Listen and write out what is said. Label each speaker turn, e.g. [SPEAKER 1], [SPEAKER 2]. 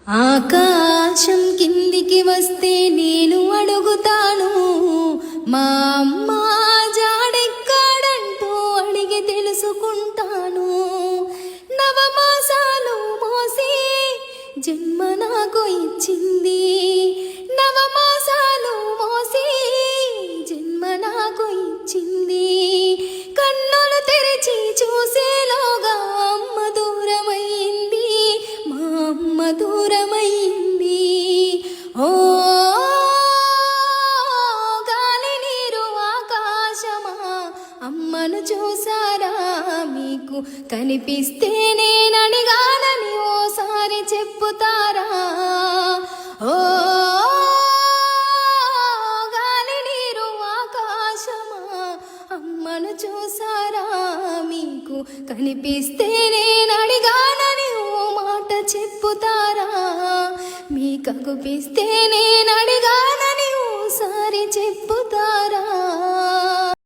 [SPEAKER 1] ఆకాశం కిందికి వస్తే నేను అడుగుతాను, మా అమ్మ జాడెక్కడంటూ అడిగి తెలుసుకుంటాను. నవమాసాలు మోసి జన్మ నాకు ఇచ్చింది, నవమాసాలు మోసి జన్మ నాకు ఇచ్చింది. కన్నులు తెరిచి చూసేలోగా అమ్మ దూరమైంది, మా అమ్మ దూరమైంది. ఓ గాలి నీరు ఆకాశమా, అమ్మను చూసారా? మీకు కనిపిస్తే నేనడిగానని ఓసారి చెప్పుతారా? ఓ గాలి నీరు ఆకాశమా, అమ్మను చూసారా? మీకు కనిపిస్తే నేనడిగానని ఓ మాట చెప్పుతారా? మీకు అగుపిస్తే నేనడి